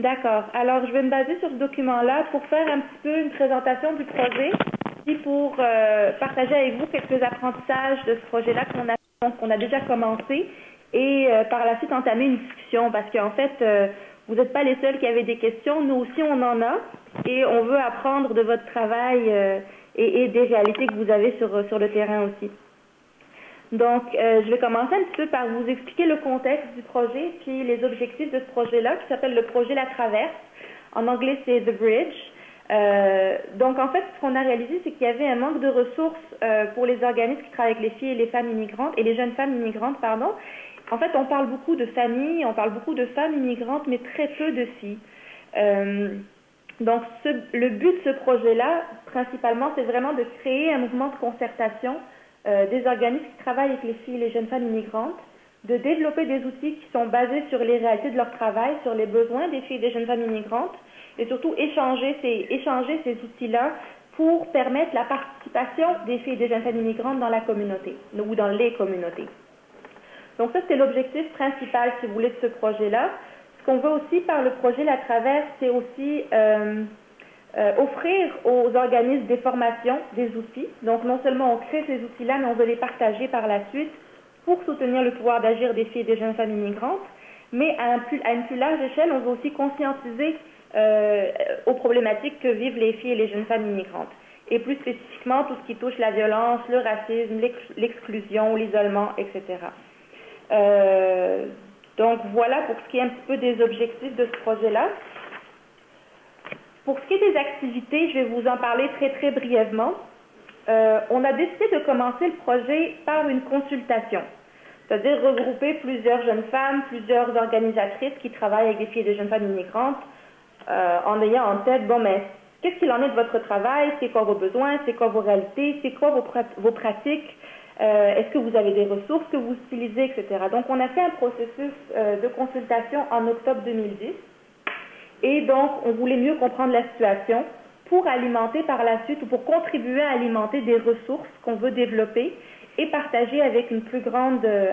D'accord. Alors, je vais me baser sur ce document-là pour faire un petit peu une présentation du projet, puis pour partager avec vous quelques apprentissages de ce projet-là qu'on a déjà commencé et par la suite entamer une discussion parce qu'en fait, vous n'êtes pas les seuls qui avaient des questions. Nous aussi, on en a et on veut apprendre de votre travail et des réalités que vous avez sur le terrain aussi. Donc, je vais commencer un petit peu par vous expliquer le contexte du projet puis les objectifs de ce projet-là qui s'appelle le projet La Traverse. En anglais, c'est The Bridge. Donc, en fait, ce qu'on a réalisé, c'est qu'il y avait un manque de ressources pour les organismes qui travaillent avec les filles et les femmes immigrantes, et les jeunes femmes immigrantes, pardon. En fait, on parle beaucoup de familles, on parle beaucoup de femmes immigrantes, mais très peu de filles. Donc, le but de ce projet-là, principalement, c'est vraiment de créer un mouvement de concertation des organismes qui travaillent avec les filles et les jeunes femmes immigrantes, de développer des outils qui sont basés sur les réalités de leur travail, sur les besoins des filles et des jeunes femmes immigrantes, et surtout échanger ces outils-là pour permettre la participation des filles et des jeunes femmes immigrantes dans la communauté, ou dans les communautés. Donc ça, c'est l'objectif principal, si vous voulez, de ce projet-là. Ce qu'on veut aussi par le projet La Traverse, c'est aussi offrir aux organismes des formations, des outils. Donc non seulement on crée ces outils-là, mais on veut les partager par la suite pour soutenir le pouvoir d'agir des filles et des jeunes femmes immigrantes. Mais à une plus large échelle, on veut aussi conscientiser aux problématiques que vivent les filles et les jeunes femmes immigrantes. Et plus spécifiquement, tout ce qui touche la violence, le racisme, l'exclusion, l'isolement, etc. Donc voilà pour ce qui est un petit peu des objectifs de ce projet-là. Pour ce qui est des activités, je vais vous en parler très très brièvement. On a décidé de commencer le projet par une consultation, c'est-à-dire regrouper plusieurs jeunes femmes, plusieurs organisatrices qui travaillent avec des filles et des jeunes femmes immigrantes, en ayant en tête, bon, mais qu'est-ce qu'il en est de votre travail, c'est quoi vos besoins, c'est quoi vos réalités, c'est quoi vos pratiques, est-ce que vous avez des ressources que vous utilisez, etc. Donc, on a fait un processus de consultation en octobre 2010. Et donc, on voulait mieux comprendre la situation pour alimenter par la suite ou pour contribuer à alimenter des ressources qu'on veut développer et partager avec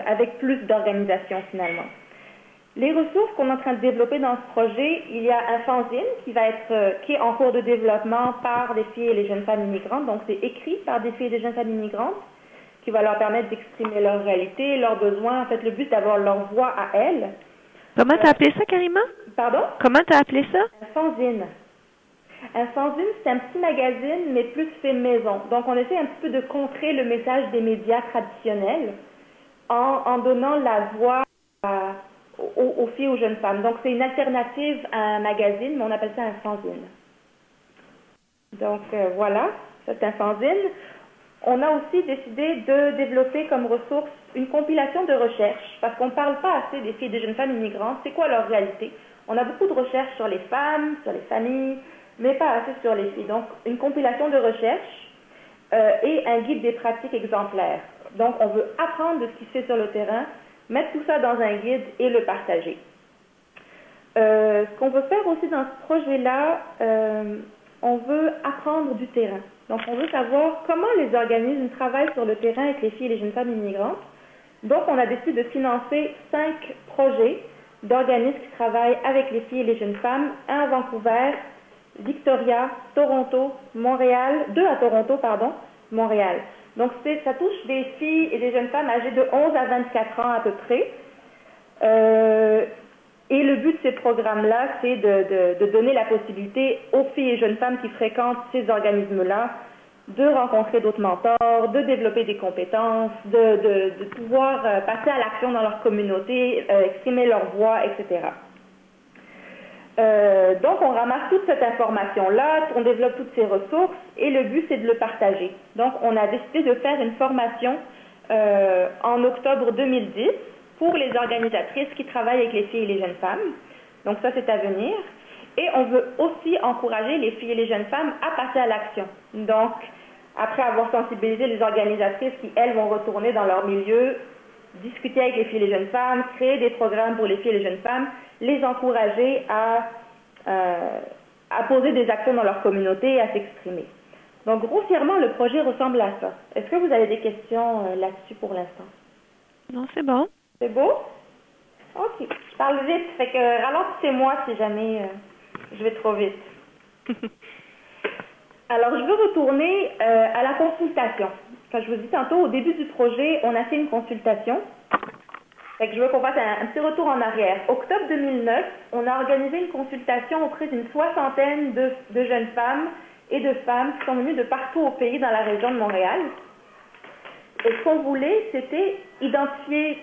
avec plus d'organisations finalement. Les ressources qu'on est en train de développer dans ce projet, il y a un fanzine qui est en cours de développement par les filles et les jeunes femmes immigrantes. Donc, c'est écrit par des filles et des jeunes femmes immigrantes qui va leur permettre d'exprimer leur réalité, leurs besoins. En fait, le but, c'est d'avoir leur voix à elles. Comment t'as appelé ça, Karima? Pardon? Comment t'as appelé ça? Un fanzine. Un fanzine, c'est un petit magazine, mais plus fait maison. Donc, on essaie un petit peu de contrer le message des médias traditionnels en donnant la voix aux filles, aux jeunes femmes. Donc, c'est une alternative à un magazine, mais on appelle ça un fanzine. Donc, voilà, c'est un fanzine. On a aussi décidé de développer comme ressource une compilation de recherches, parce qu'on ne parle pas assez des filles et des jeunes femmes immigrantes, c'est quoi leur réalité. On a beaucoup de recherches sur les femmes, sur les familles, mais pas assez sur les filles. Donc, une compilation de recherches et un guide des pratiques exemplaires. Donc, on veut apprendre de ce qui se fait sur le terrain, mettre tout ça dans un guide et le partager. Ce qu'on veut faire aussi dans ce projet-là, on veut apprendre du terrain. Donc, on veut savoir comment les organismes travaillent sur le terrain avec les filles et les jeunes femmes immigrantes. Donc, on a décidé de financer 5 projets d'organismes qui travaillent avec les filles et les jeunes femmes, un à Vancouver, Victoria, Toronto, Montréal, 2 à Toronto, pardon, Montréal. Donc, ça touche des filles et des jeunes femmes âgées de 11 à 24 ans à peu près. Et le but de ces programmes-là, c'est de donner la possibilité aux filles et jeunes femmes qui fréquentent ces organismes-là de rencontrer d'autres mentors, de développer des compétences, de pouvoir passer à l'action dans leur communauté, exprimer leur voix, etc. Donc, on ramasse toute cette information-là, on développe toutes ces ressources, et le but, c'est de le partager. Donc, on a décidé de faire une formation en octobre 2010 pour les organisatrices qui travaillent avec les filles et les jeunes femmes. Donc, ça, c'est à venir. Et on veut aussi encourager les filles et les jeunes femmes à passer à l'action. Donc, après avoir sensibilisé les organisatrices qui, elles, vont retourner dans leur milieu, discuter avec les filles et les jeunes femmes, créer des programmes pour les filles et les jeunes femmes, les encourager à poser des actions dans leur communauté et à s'exprimer. Donc, grossièrement, le projet ressemble à ça. Est-ce que vous avez des questions là-dessus pour l'instant? Non, c'est bon. C'est beau? OK. Je parle vite, fait que ralentissez-moi si jamais je vais trop vite. Alors, je veux retourner à la consultation. Comme je vous dis tantôt, au début du projet, on a fait une consultation. Fait que je veux qu'on fasse un petit retour en arrière. Octobre 2009, on a organisé une consultation auprès d'une soixantaine de jeunes femmes et de femmes qui sont venues de partout au pays dans la région de Montréal. Et ce qu'on voulait, c'était identifier,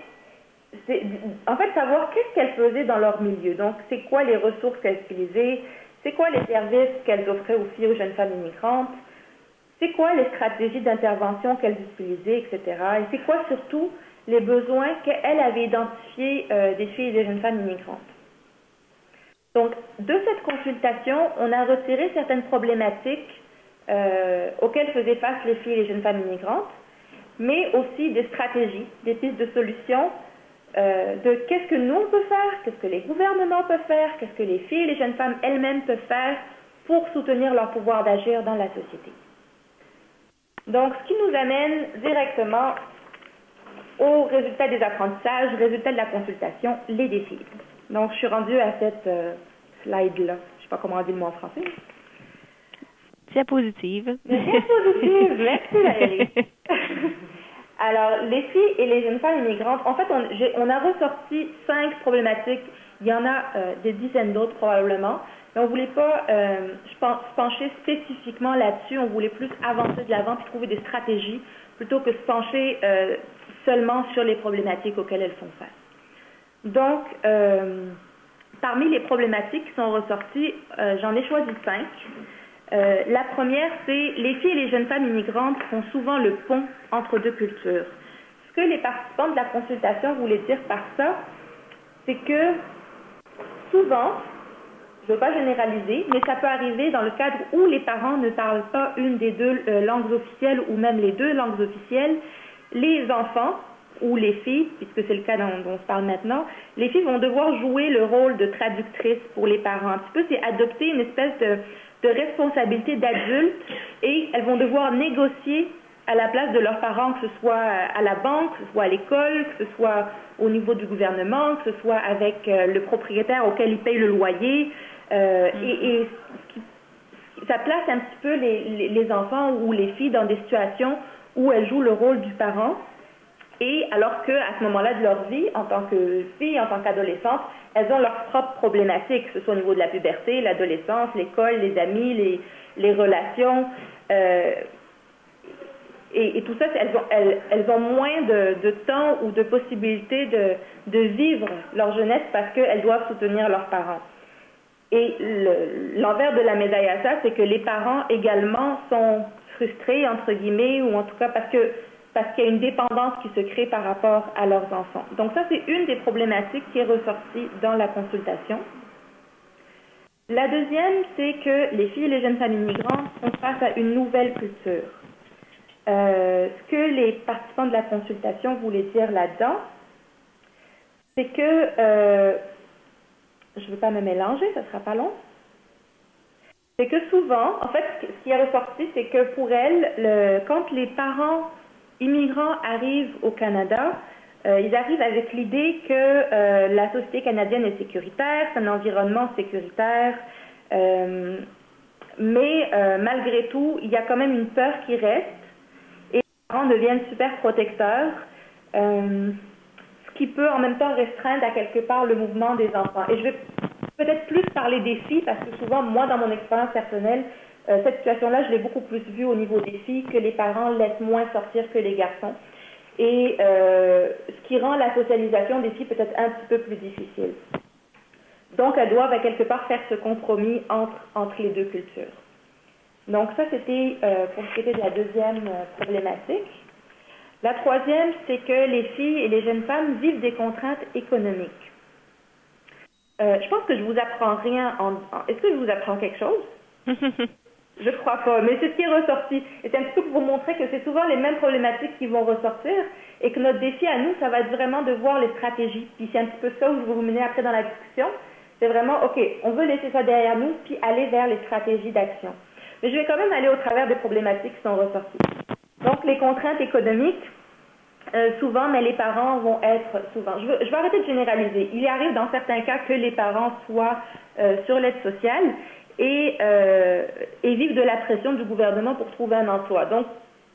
en fait, savoir qu'est-ce qu'elles faisaient dans leur milieu. Donc, c'est quoi les ressources qu'elles utilisaient, c'est quoi les services qu'elles offraient aux filles, aux jeunes femmes immigrantes, c'est quoi les stratégies d'intervention qu'elles utilisaient, etc. Et c'est quoi surtout les besoins qu'elles avaient identifiés des filles et des jeunes femmes immigrantes. Donc, de cette consultation, on a retiré certaines problématiques auxquelles faisaient face les filles et les jeunes femmes immigrantes, mais aussi des stratégies, des pistes de solutions, de qu'est-ce que nous on peut faire, qu'est-ce que les gouvernements peuvent faire, qu'est-ce que les filles et les jeunes femmes elles-mêmes peuvent faire pour soutenir leur pouvoir d'agir dans la société. Donc, ce qui nous amène directement aux résultats des apprentissages, résultats de la consultation, les défis. Donc, je suis rendue à cette slide-là. Je ne sais pas comment on dit le mot en français. Diapositive. Diapositive, merci Valérie. Alors, les filles et les jeunes femmes immigrantes, en fait, on a ressorti 5 problématiques. Il y en a des dizaines d'autres probablement. Mais on ne voulait pas se pencher spécifiquement là-dessus. On voulait plus avancer de l'avant et trouver des stratégies plutôt que se pencher seulement sur les problématiques auxquelles elles font face. Donc, parmi les problématiques qui sont ressorties, j'en ai choisi 5. La première, c'est les filles et les jeunes femmes immigrantes font souvent le pont entre deux cultures. Ce que les participants de la consultation voulaient dire par ça, c'est que souvent, je ne veux pas généraliser, mais ça peut arriver dans le cadre où les parents ne parlent pas une des deux langues officielles ou même les deux langues officielles, les enfants ou les filles, puisque c'est le cas dont on se parle maintenant, les filles vont devoir jouer le rôle de traductrice pour les parents. Un petit peu, c'est adopter une espèce de responsabilité d'adulte et elles vont devoir négocier à la place de leurs parents, que ce soit à la banque, que ce soit à l'école, que ce soit au niveau du gouvernement, que ce soit avec le propriétaire auquel ils payent le loyer. Ça place un petit peu les enfants ou les filles dans des situations où elles jouent le rôle du parent. Et alors qu'à ce moment-là de leur vie, en tant que filles, en tant qu'adolescentes, elles ont leurs propres problématiques, que ce soit au niveau de la puberté, l'adolescence, l'école, les amis, les relations. Et tout ça, elles ont moins de temps ou de possibilités de vivre leur jeunesse parce qu'elles doivent soutenir leurs parents. Et l'envers de la médaille à ça, c'est que les parents également sont frustrés, entre guillemets, ou en tout cas parce qu'il y a une dépendance qui se crée par rapport à leurs enfants. Donc ça, c'est une des problématiques qui est ressortie dans la consultation. La deuxième, c'est que les filles et les jeunes femmes immigrantes font face à une nouvelle culture. Ce que les participants de la consultation voulaient dire là-dedans, c'est que, je ne veux pas me mélanger, ça ne sera pas long, c'est que souvent, en fait, ce qui est ressorti, c'est que pour elles, quand les parents immigrants arrivent au Canada, ils arrivent avec l'idée que la société canadienne est sécuritaire, c'est un environnement sécuritaire, mais malgré tout, il y a quand même une peur qui reste et les parents deviennent super protecteurs, ce qui peut en même temps restreindre à quelque part le mouvement des enfants. Et je vais peut-être plus parler des filles parce que souvent, moi, dans mon expérience personnelle, cette situation-là, je l'ai beaucoup plus vue au niveau des filles, que les parents laissent moins sortir que les garçons. Et ce qui rend la socialisation des filles peut-être un petit peu plus difficile. Donc, elles doivent à quelque part faire ce compromis entre les deux cultures. Donc, ça, c'était pour ce qui était de la deuxième problématique. La troisième, c'est que les filles et les jeunes femmes vivent des contraintes économiques. Je pense que je vous apprends rien. Est-ce que je vous apprends quelque chose? Je crois pas, mais c'est ce qui est ressorti. Et c'est un petit peu pour vous montrer que c'est souvent les mêmes problématiques qui vont ressortir et que notre défi à nous, ça va être vraiment de voir les stratégies. Puis c'est un petit peu ça où je vais vous mener après dans la discussion. C'est vraiment, OK, on veut laisser ça derrière nous puis aller vers les stratégies d'action. Mais je vais quand même aller au travers des problématiques qui sont ressorties. Donc, les contraintes économiques, souvent, mais les parents vont être souvent. Je vais arrêter de généraliser. Il arrive dans certains cas que les parents soient sur l'aide sociale et vivent de la pression du gouvernement pour trouver un emploi. Donc,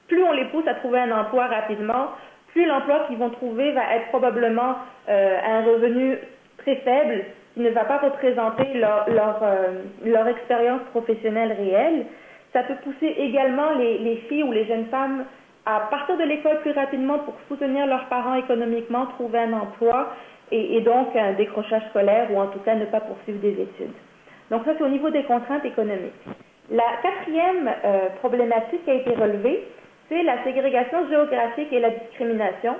plus on les pousse à trouver un emploi rapidement, plus l'emploi qu'ils vont trouver va être probablement un revenu très faible qui ne va pas représenter leur expérience professionnelle réelle. Ça peut pousser également les filles ou les jeunes femmes à partir de l'école plus rapidement pour soutenir leurs parents économiquement, trouver un emploi et donc un décrochage scolaire ou en tout cas ne pas poursuivre des études. Donc ça, c'est au niveau des contraintes économiques. La quatrième problématique qui a été relevée, c'est la ségrégation géographique et la discrimination.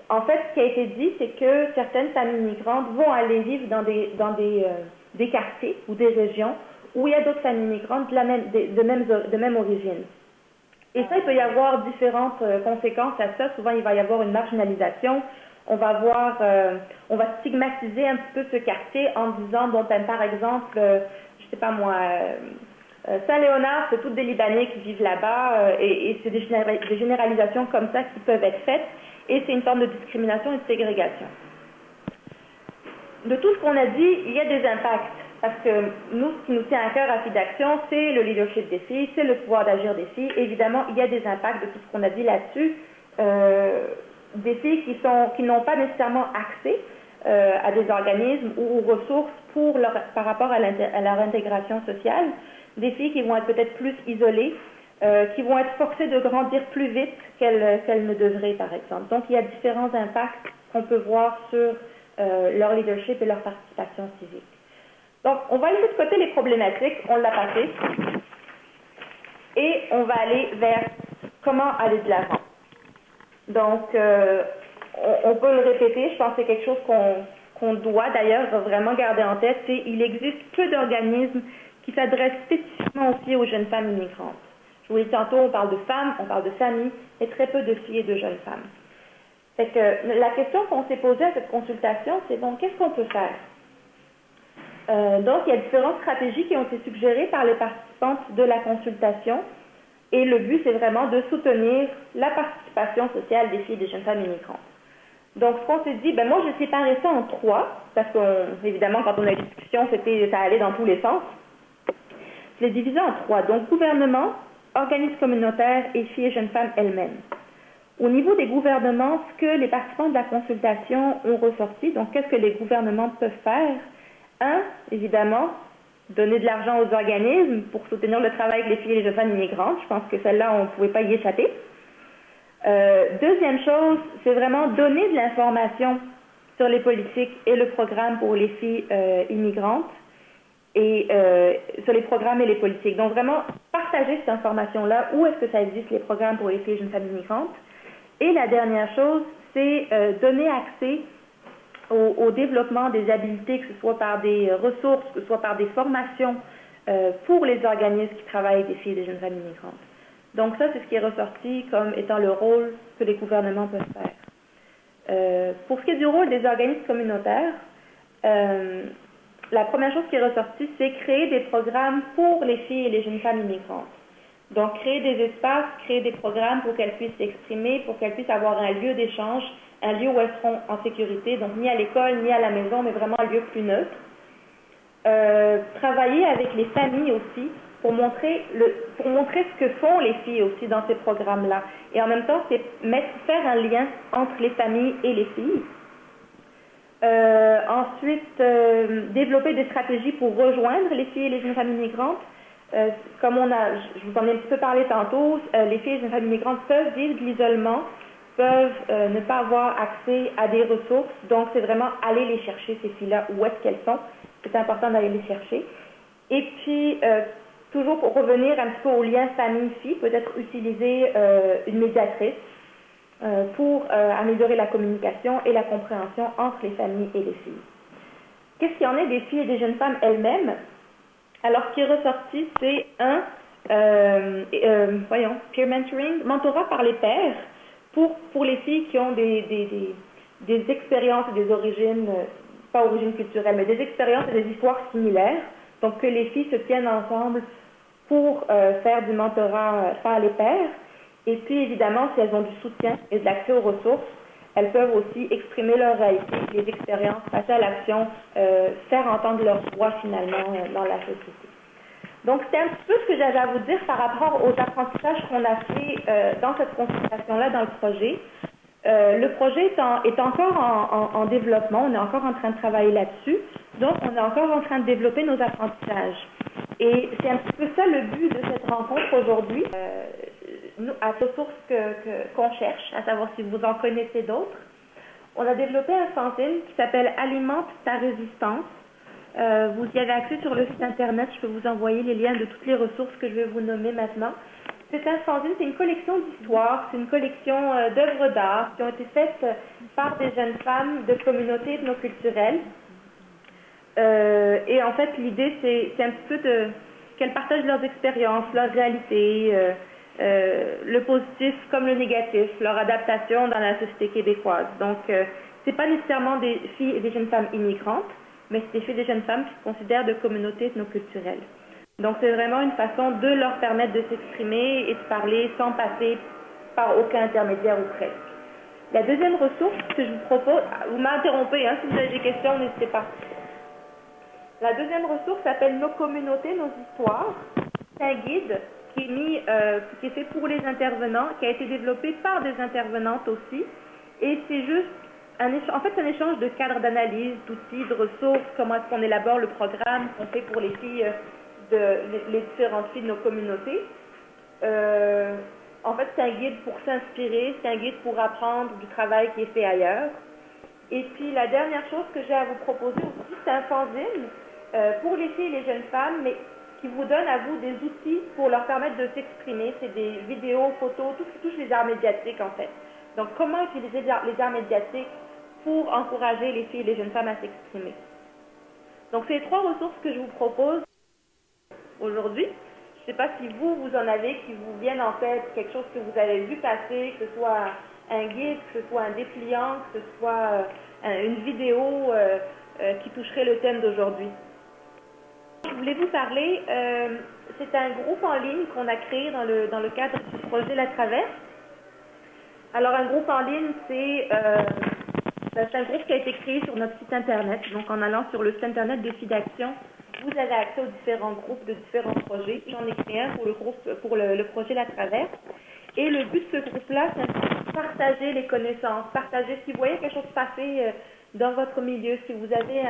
En fait, ce qui a été dit, c'est que certaines familles migrantes vont aller vivre dans des quartiers ou des régions où il y a d'autres familles migrantes de même origine. Et ça, il peut y avoir différentes conséquences à ça. Souvent, il va y avoir une marginalisation. On va stigmatiser un petit peu ce quartier en disant, bon, par exemple, je sais pas moi, Saint-Léonard, c'est toutes des Libanais qui vivent là-bas, et c'est des généralisations comme ça qui peuvent être faites, et c'est une forme de discrimination et de ségrégation. De tout ce qu'on a dit, il y a des impacts. Parce que nous, ce qui nous tient à cœur à Filles d'Action, c'est le leadership des filles, c'est le pouvoir d'agir des filles. Évidemment, il y a des impacts de tout ce qu'on a dit là-dessus. Des filles qui n'ont pas nécessairement accès à des organismes ou aux ressources par rapport à leur intégration sociale. Des filles qui vont être peut-être plus isolées, qui vont être forcées de grandir plus vite qu'elles ne devraient, par exemple. Donc, il y a différents impacts qu'on peut voir sur leur leadership et leur participation civique. Donc, on va laisser de côté les problématiques, on l'a passé, et on va aller vers comment aller de l'avant. Donc, on peut le répéter, je pense que c'est quelque chose qu'on doit d'ailleurs vraiment garder en tête, c'est qu'il existe peu d'organismes qui s'adressent spécifiquement aussi aux jeunes femmes immigrantes. Je vous l'ai dit tantôt, on parle de femmes, on parle de familles, et très peu de filles et de jeunes femmes. Fait que la question qu'on s'est posée à cette consultation, c'est bon, qu'est-ce qu'on peut faire? Donc, il y a différentes stratégies qui ont été suggérées par les participantes de la consultation. Et le but, c'est vraiment de soutenir la participation sociale des filles et des jeunes femmes immigrantes. Donc, ce qu'on s'est dit, moi, je séparais ça en 3, parce qu'évidemment, quand on a eu une discussion, ça allait dans tous les sens. Je l'ai divisé en 3. Donc, gouvernement, organismes communautaires et filles et jeunes femmes elles-mêmes. Au niveau des gouvernements, ce que les participants de la consultation ont ressorti, donc qu'est-ce que les gouvernements peuvent faire? Évidemment, donner de l'argent aux organismes pour soutenir le travail avec les filles et les jeunes femmes immigrantes. Je pense que celle-là, on ne pouvait pas y échapper. Deuxième chose, c'est vraiment donner de l'information sur les politiques et le programme pour les filles immigrantes et sur les programmes et les politiques. Donc, vraiment, partager cette information-là. Où est-ce que ça existe, les programmes pour les filles et jeunes femmes immigrantes? Et la dernière chose, c'est donner accès au développement des habiletés, que ce soit par des ressources, que ce soit par des formations pour les organismes qui travaillent avec des filles et des jeunes femmes immigrantes. Donc ça, c'est ce qui est ressorti comme étant le rôle que les gouvernements peuvent faire. Pour ce qui est du rôle des organismes communautaires, la première chose qui est ressortie, c'est créer des programmes pour les filles et les jeunes femmes immigrantes. Donc, créer des espaces, créer des programmes pour qu'elles puissent s'exprimer, pour qu'elles puissent avoir un lieu d'échange, un lieu où elles seront en sécurité, donc ni à l'école, ni à la maison, mais vraiment un lieu plus neutre. Travailler avec les familles aussi, pour montrer ce que font les filles aussi dans ces programmes-là. Et en même temps, c'est faire un lien entre les familles et les filles. Ensuite, développer des stratégies pour rejoindre les filles et les jeunes femmes immigrantes. Comme je vous en ai un petit peu parlé tantôt, les filles et les jeunes femmes immigrantes peuvent vivre de l'isolement, peuvent ne pas avoir accès à des ressources. Donc, c'est vraiment aller les chercher, ces filles-là, où est-ce qu'elles sont. C'est important d'aller les chercher. Et puis, toujours pour revenir un petit peu au lien famille-fille, peut-être utiliser une médiatrice pour améliorer la communication et la compréhension entre les familles et les filles. Qu'est-ce qu'il y en est des filles et des jeunes femmes elles-mêmes? Alors, ce qui est ressorti, c'est peer mentoring, mentorat par les pairs pour les filles qui ont des expériences et des origines, pas origines culturelles, mais des expériences et des histoires similaires. Donc, que les filles se tiennent ensemble pour faire du mentorat par les pairs. Et puis, évidemment, si elles ont du soutien et de l'accès aux ressources, elles peuvent aussi exprimer leur réalité, les expériences, passer à l'action, faire entendre leurs voix finalement dans la société. Donc, c'était un petit peu ce que j'avais à vous dire par rapport aux apprentissages qu'on a fait dans cette consultation-là, dans le projet. Le projet est encore en développement, on est encore en train de travailler là-dessus, donc on est encore en train de développer nos apprentissages. Et c'est un petit peu ça le but de cette rencontre aujourd'hui, à ces ressources qu'on cherche, à savoir si vous en connaissez d'autres. On a développé un fanzine qui s'appelle Alimente ta résistance. Vous y avez accès sur le site internet, je peux vous envoyer les liens de toutes les ressources que je vais vous nommer maintenant. C'est un fanzine, c'est une collection d'histoires, c'est une collection d'œuvres d'art qui ont été faites par des jeunes femmes de communautés ethnoculturelles. Et en fait, l'idée, c'est un petit peu qu'elles partagent leurs expériences, leurs réalités, le positif comme le négatif, leur adaptation dans la société québécoise. Donc, c'est pas nécessairement des filles et des jeunes femmes immigrantes, mais c'est des filles et des jeunes femmes qui se considèrent de communautés ethnoculturelles. Donc, c'est vraiment une façon de leur permettre de s'exprimer et de parler sans passer par aucun intermédiaire ou presque. La deuxième ressource que je vous propose, vous m'interrompez, hein, si vous avez des questions, n'hésitez pas. La deuxième ressource s'appelle Nos communautés, nos histoires. C'est un guide qui est fait pour les intervenants, qui a été développé par des intervenantes aussi. Et c'est juste un échange de cadres d'analyse, d'outils, de ressources, comment est-ce qu'on élabore le programme qu'on fait pour les filles, les différentes filles de nos communautés. En fait, c'est un guide pour s'inspirer, c'est un guide pour apprendre du travail qui est fait ailleurs. Et puis, la dernière chose que j'ai à vous proposer aussi, c'est un fanzine pour les filles et les jeunes femmes, mais qui vous donne à vous des outils pour leur permettre de s'exprimer. C'est des vidéos, photos, tout ce qui touche les arts médiatiques, en fait. Donc, comment utiliser les arts médiatiques pour encourager les filles et les jeunes femmes à s'exprimer. Donc, c'est les trois ressources que je vous propose aujourd'hui. Je ne sais pas si vous en avez qui vous viennent en tête, quelque chose que vous avez vu passer, que ce soit un guide, que ce soit un dépliant, que ce soit une vidéo qui toucherait le thème d'aujourd'hui. Je voulais vous parler, c'est un groupe en ligne qu'on a créé dans le cadre du projet La Traverse. Alors, un groupe en ligne, c'est un groupe qui a été créé sur notre site internet. Donc, en allant sur le site internet de Filles d'Action, vous avez accès aux différents groupes de différents projets. J'en ai créé un pour le projet La Traverse. Et le but de ce groupe-là, c'est de partager les connaissances, partager si vous voyez quelque chose passer dans votre milieu, si vous avez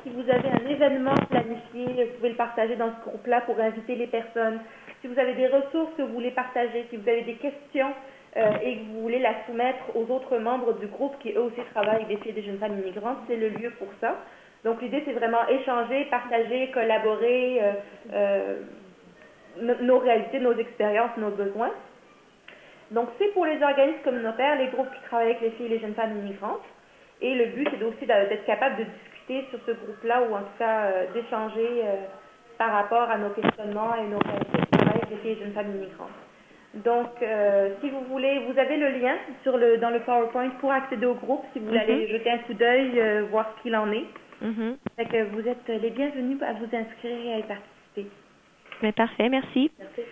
si vous avez un événement planifié, vous pouvez le partager dans ce groupe-là pour inviter les personnes. Si vous avez des ressources que vous voulez partager, si vous avez des questions et que vous voulez la soumettre aux autres membres du groupe qui eux aussi travaillent avec des filles et des jeunes femmes immigrantes, c'est le lieu pour ça. Donc l'idée, c'est vraiment échanger, partager, collaborer nos réalités, nos expériences, nos besoins. Donc c'est pour les organismes communautaires, les groupes qui travaillent avec les filles et les jeunes femmes immigrantes. Et le but, c'est aussi d'être capable de discuter sur ce groupe-là ou en tout cas d'échanger par rapport à nos questionnements et nos réalités de travail avec les filles et jeunes femmes immigrantes. Donc, si vous voulez, vous avez le lien dans le PowerPoint pour accéder au groupe, si vous voulez aller jeter un coup d'œil, voir ce qu'il en est. Fait que vous êtes les bienvenus à vous inscrire et à y participer. Mais parfait, merci. Merci.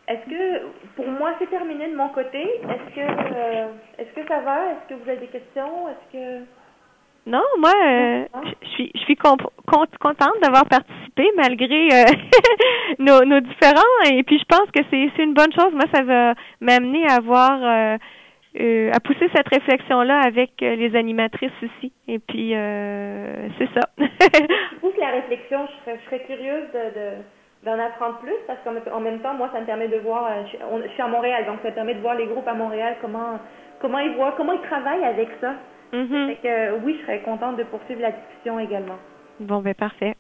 Est-ce que, pour moi, c'est terminé de mon côté. Est-ce que ça va? Est-ce que vous avez des questions? Est-ce que... Non, moi, je suis contente d'avoir participé malgré nos différends. Et puis, je pense que c'est une bonne chose. Moi, ça va m'amener à à pousser cette réflexion-là avec les animatrices aussi. Et puis, c'est ça. Je pousse la réflexion. Je serais curieuse d'en apprendre plus parce qu'en même temps, moi, ça me permet de voir, je suis à Montréal, donc ça me permet de voir les groupes à Montréal, comment ils travaillent avec ça. Fait que, oui, je serais contente de poursuivre la discussion également. Bon, ben parfait.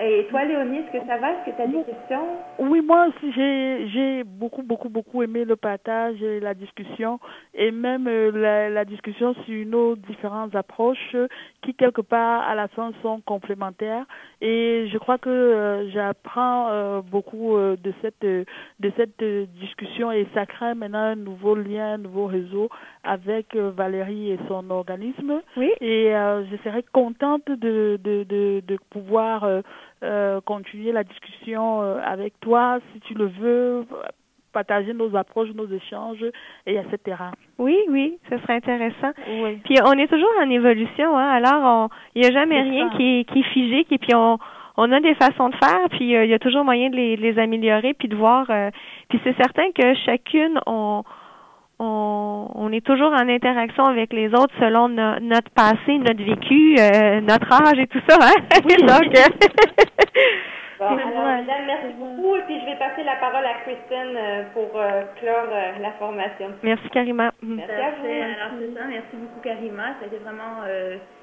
Et toi, Léonie, est-ce que ça va? Est-ce que tu as des questions? Oui, moi aussi, j'ai beaucoup aimé le partage et la discussion, et même la discussion sur nos différentes approches qui, quelque part, à la fin, sont complémentaires. Et je crois que j'apprends beaucoup de cette discussion, et ça crée maintenant un nouveau lien, un nouveau réseau avec Valérie et son organisme. Oui. Et je serais contente de pouvoir continuer la discussion avec toi, si tu le veux, partager nos approches, nos échanges, et etc. Oui, ce serait intéressant. Oui. Puis on est toujours en évolution, hein. Alors il n'y a jamais rien qui est figé, et puis on a des façons de faire, puis il y a toujours moyen de les améliorer, puis de voir. Puis c'est certain que chacune on est toujours en interaction avec les autres selon notre passé, notre vécu, notre âge et tout ça, hein? Oui. Donc, bon, alors, Madame, merci beaucoup. Et puis, je vais passer la parole à Kristen pour clore la formation. Merci, Karima. Merci à vous. Alors, c'est ça. Merci beaucoup, Karima. Ça a été vraiment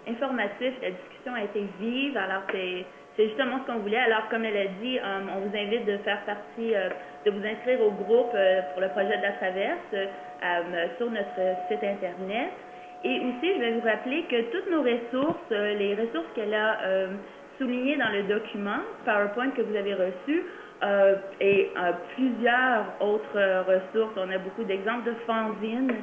informatif. La discussion a été vive. Alors, c'est justement ce qu'on voulait. Alors, comme elle a dit, on vous invite de faire partie, de vous inscrire au groupe pour le projet de la traverse sur notre site Internet. Et aussi, je vais vous rappeler que toutes nos ressources, les ressources qu'elle a soulignées dans le document PowerPoint que vous avez reçu, et plusieurs autres ressources. On a beaucoup d'exemples de fanzines,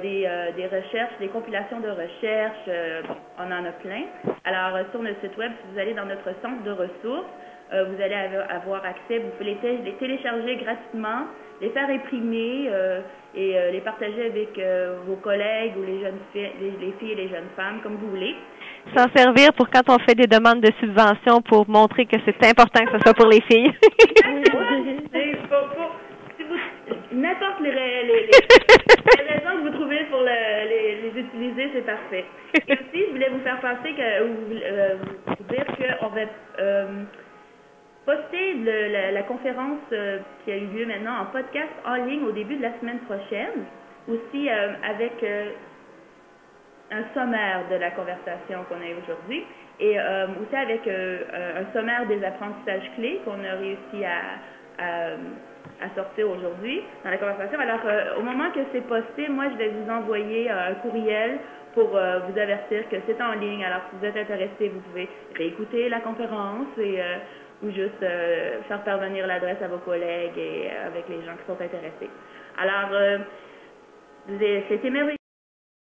des recherches, des compilations de recherches, bon, on en a plein. Alors, sur notre site web, si vous allez dans notre centre de ressources, vous allez avoir accès, vous pouvez les télécharger gratuitement, les faire imprimer et les partager avec vos collègues ou les jeunes filles, les filles et les jeunes femmes, comme vous voulez. S'en servir pour quand on fait des demandes de subvention pour montrer que c'est important que ce soit pour les filles. N'importe les raisons que vous trouvez pour les utiliser, c'est parfait. Et aussi, je voulais vous faire penser vous dire qu'on va poster la conférence qui a eu lieu maintenant en podcast en ligne au début de la semaine prochaine, aussi avec un sommaire de la conversation qu'on a eue aujourd'hui et aussi avec un sommaire des apprentissages clés qu'on a réussi à sortir aujourd'hui dans la conversation. Alors, au moment que c'est posté, moi, je vais vous envoyer un courriel pour vous avertir que c'est en ligne. Alors, si vous êtes intéressé, vous pouvez réécouter la conférence et ou juste faire parvenir l'adresse à vos collègues et avec les gens qui sont intéressés. Alors, c'était merveilleux.